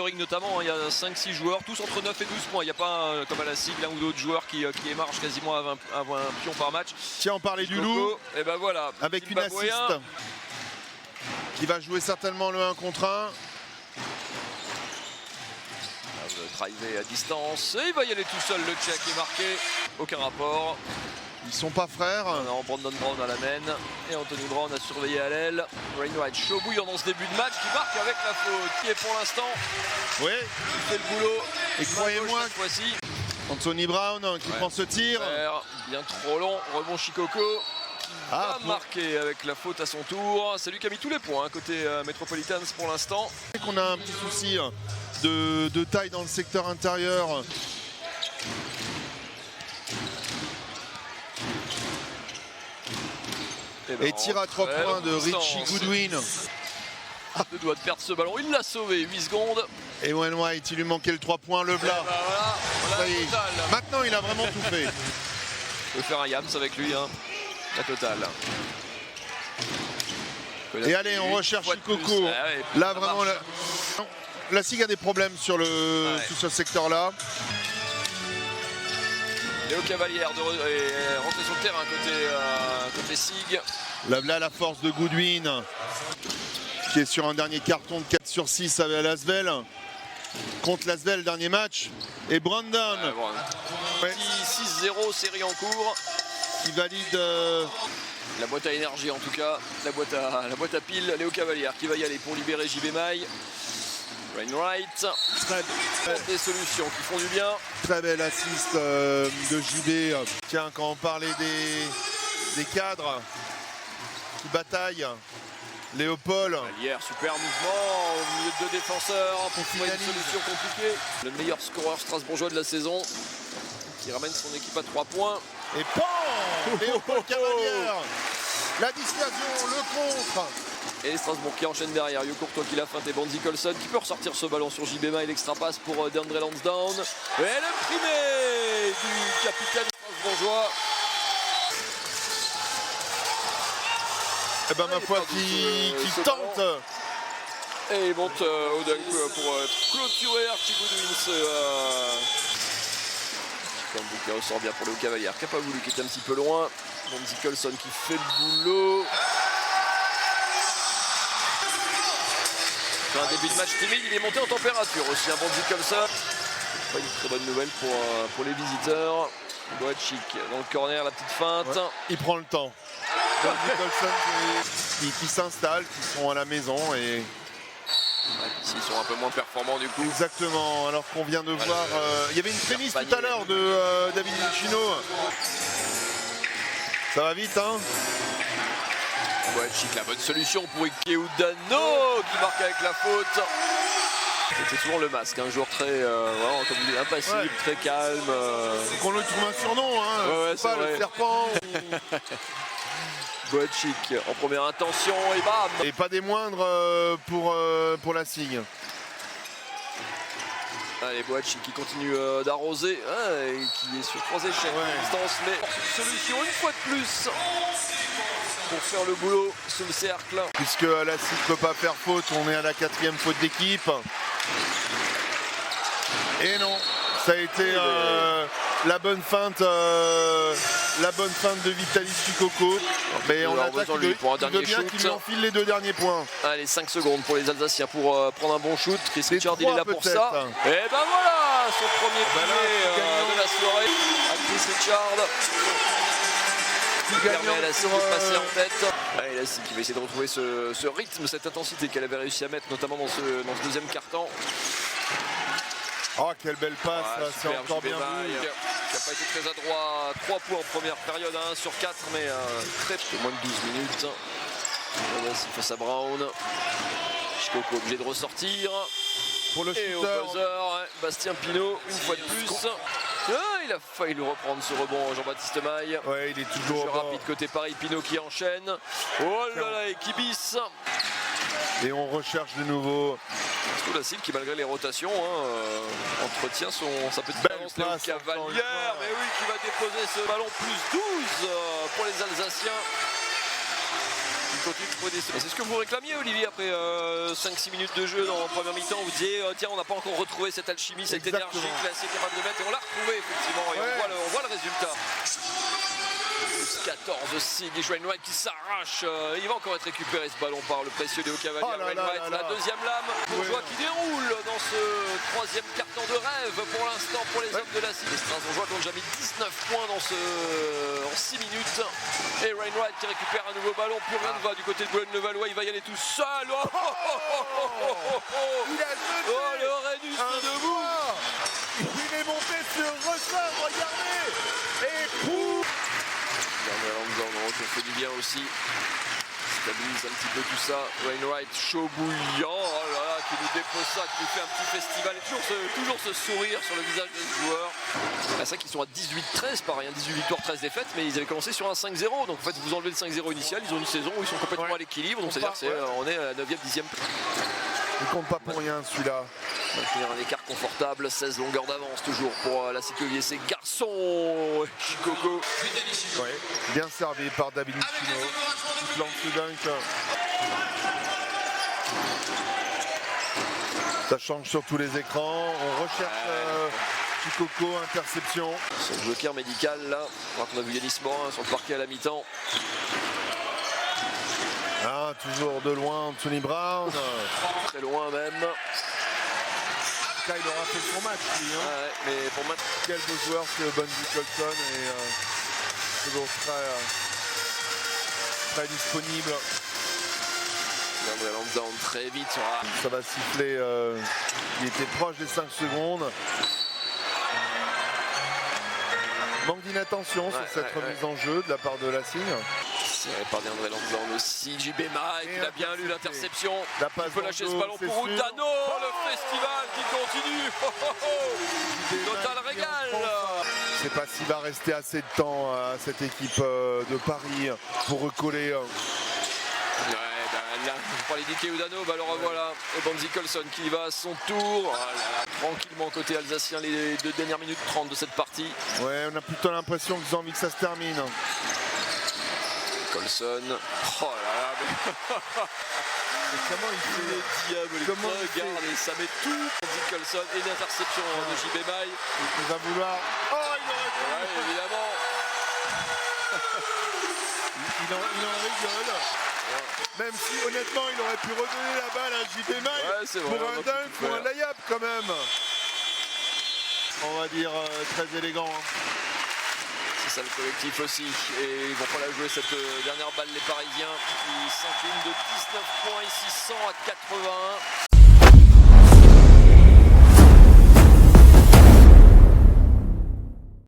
scoring notamment, hein. Il y a 5-6 joueurs, tous entre 9 et 12 points. Il n'y a pas, comme à la SIG, l'un ou d'autres joueurs qui émargent quasiment à 20 pions par match. Tiens, on parlait du loup. Et ben voilà. Avec une assist qui va jouer certainement le 1 contre 1. Drivé à distance, et il va y aller tout seul, le check est marqué, aucun rapport. Ils sont pas frères. Non, Brandon Brown à la main, et Anthony Brown a surveillé à l'aile. Wainwright chaud bouillant dans ce début de match, qui marque avec la faute, qui est pour l'instant, oui, il fait le boulot. Et croyez-moi, cette fois-ci, Anthony Brown qui prend ce tir. Bien trop long, rebond Shikoko. Va marquer avec la faute à son tour. C'est lui qui a mis tous les points, hein, côté Metropolitans pour l'instant. On a un petit souci de taille dans le secteur intérieur. Et tir à 3 points de Richie Goodwin. Deux doigts de perdre ce ballon, il l'a sauvé, 8 secondes. Et Wainwright, il lui manquait le 3 points, le Vla. Voilà, maintenant, il a vraiment tout fait. Il peut faire un Yams avec lui, hein. La totale. Et allez, on recherche Coco. Là, vraiment, la SIG a des problèmes sur ce secteur-là. Léo Cavalière est rentré sur le terrain côté SIG. Là, la force de Goodwin, qui est sur un dernier carton de 4 sur 6 avec Lasvel. Contre Lasvel, dernier match. Et Brandon. 6-0, série en cours. Qui valide la boîte à énergie, en tout cas, la boîte à pile. Léo Cavalière qui va y aller pour libérer JB Maille. Wainwright, des solutions qui font du bien. Très belle assist de JB. Tiens, quand on parlait des cadres qui bataillent, Léopold. Hier, super mouvement au milieu de deux défenseurs pour trouver une solution compliquée. Le meilleur scoreur strasbourgeois de la saison qui ramène son équipe à 3 points. Et PAN Léopold Cavalière. La dissuasion, le contre. Et Strasbourg qui enchaîne derrière. Yo Courtois qui l'a feinté, Bonzi Colson qui peut ressortir ce ballon sur JB Maille, l'extra passe pour DeAndre Lansdowne. Et le primé du capitaine strasbourgeois. Et ben ma foi qui tente. Et il monte au dunk pour clôturer Archie Goodwin. Qui ressort bien pour le Cavalière, qui n'a pas voulu, qui était un petit peu loin. Bonzi Colson qui fait le boulot. Un début de match timide, il est monté en température aussi, un Bonzi Colson. Pas une très bonne nouvelle pour les visiteurs. Boachik dans le corner, la petite feinte. Ouais, il prend le temps. Bonzi Colson qui s'installe, qui sont à la maison et... Ils sont un peu moins performants du coup. Exactement, alors qu'on vient de voir... il y avait une prémisse tout à l'heure de David Lucchino. Ça va vite, hein? Boachik, la bonne solution pour Ike Udano qui marque avec la faute. C'était souvent le masque, un joueur très, vraiment, comme vous dites, impassible, très calme. Qu'on lui trouve un surnom, hein? Pas le serpent. Boachik en première intention et bam! Et pas des moindres pour la SIG. Allez, Boachik qui continue d'arroser, et qui est sur 3 échecs à distance, mais une solution une fois de plus pour faire le boulot sous le cercle. Puisque la SIG ne peut pas faire faute, on est à la 4e faute d'équipe. Et non, ça a été la bonne feinte de Vitaly Shikoko. Mais on attaque pour un dernier shoot. Qui lui enfile les 2 derniers points. Allez, 5 secondes pour les Alsaciens pour prendre un bon shoot. Chris Richard, il est là pour ça. Hein. Et ben voilà, son premier pilier de la soirée à Chris Richard. Qui permet à la SIG de passer en tête. Allez, la SIG qui va essayer de retrouver ce rythme, cette intensité qu'elle avait réussi à mettre, notamment dans ce deuxième quart-temps. Oh, quelle belle passe, c'est encore bien vu. Qui n'a pas été très adroit, 3 points en première période, 1 sur 4, mais très moins de 12 minutes. Face à Brown. Shikoko obligé de ressortir. Pour le et au buzzer, Bastien Pinot, une fois de plus. Il a failli lui reprendre ce rebond, Jean-Baptiste Maille. Ouais, il est toujours rapide côté Paris, Pinot qui enchaîne. Oh là là, et qui bisse. Et on recherche de nouveau. Surtout la SIG qui, malgré les rotations, entretient sa petite avance. Léo Cavalière, mais oui, qui va déposer ce ballon plus 12 pour les Alsaciens. il continue de trouver des... C'est ce que vous réclamiez, Olivier, après 5-6 minutes de jeu dans la première mi-temps. Vous disiez, tiens, on n'a pas encore retrouvé cette alchimie, cette énergie que là, c'est capable de mettre. Et on l'a retrouvé, effectivement. Et on voit le résultat. 14-6, Wainwright qui s'arrache. Il va encore être récupéré ce ballon par le précieux Léo Cavalier. Wainwright, la deuxième lame. Bourgeois qui déroule dans ce troisième carton de rêve pour l'instant pour les hommes de la Cité. Les Strasbourgeois qui ont déjà mis 19 points en 6 minutes. Et Wainwright qui récupère un nouveau ballon. Plus rien ne va du côté de Boulogne-le-Valois. Il va y aller tout seul. Il a jeté. Le Rhénus debout. Il est monté sur ressort, regardez. Et pouf. On fait du bien aussi. Stabilise un petit peu tout ça. Wainwright chaud bouillant, oh là là, qui nous dépose ça, qui nous fait un petit festival. Et toujours ce sourire sur le visage de ce joueur. C'est ça qu'ils sont à 18-13, pareil, 18 victoires, 13 défaites, mais ils avaient commencé sur un 5-0. Donc en fait, vous enlevez le 5-0 initial, ils ont une saison où ils sont complètement à l'équilibre. Donc c'est-à-dire qu'on est à la 9e, 10e. Il compte pas pour rien celui-là. Maintenir un écart confortable, 16 longueurs d'avance toujours pour la Séculier. C'est Garçon, Chicoco. Ouais. Bien servi par David Michino. Il lance le dunk. Ça change sur tous les écrans. On recherche Chicoco, interception. C'est le joker médical là. On a vu Yanis Morin sur le parquet à la mi-temps. Ah, toujours de loin, Anthony Brown. Très loin même. Il aura fait son match lui, hein. Mais pour maintenant, quel beau joueur que Bonzi Colson et toujours très disponible. André Lanzan très vite. Ça va siffler, il était proche des 5 secondes. Manque d'inattention sur cette remise en jeu de la part de Lassigne. C'est par André Lanzan aussi. JB Mike, il a bien lu l'interception. Il peut lâcher ce ballon pour Udano. Le festival qui continue. Total régal. Je ne sais pas s'il va rester assez de temps à cette équipe de Paris pour recoller. Là, on parlait d'Ike Udano, le revoilà. Et Bonzi Colson qui va à son tour. Tranquillement côté alsacien les 2 dernières minutes 30 de cette partie. Ouais, on a plutôt l'impression qu'ils ont envie que ça se termine. Colson. Oh là là, mais... comment il fait le diable, regarde, et ça met tout. Bonzi Colson et l'interception de JB Maille. Il va vouloir. Oh, il aurait pu. Ouais, évidemment. il en rigole. Même si honnêtement il aurait pu redonner la balle à JB Maille pour un dunk ou un layup quand même. On va dire très élégant. Hein. C'est ça le collectif aussi. Et ils vont pas la jouer cette dernière balle les Parisiens qui s'inclinent de 19 points ici, 100 à 81.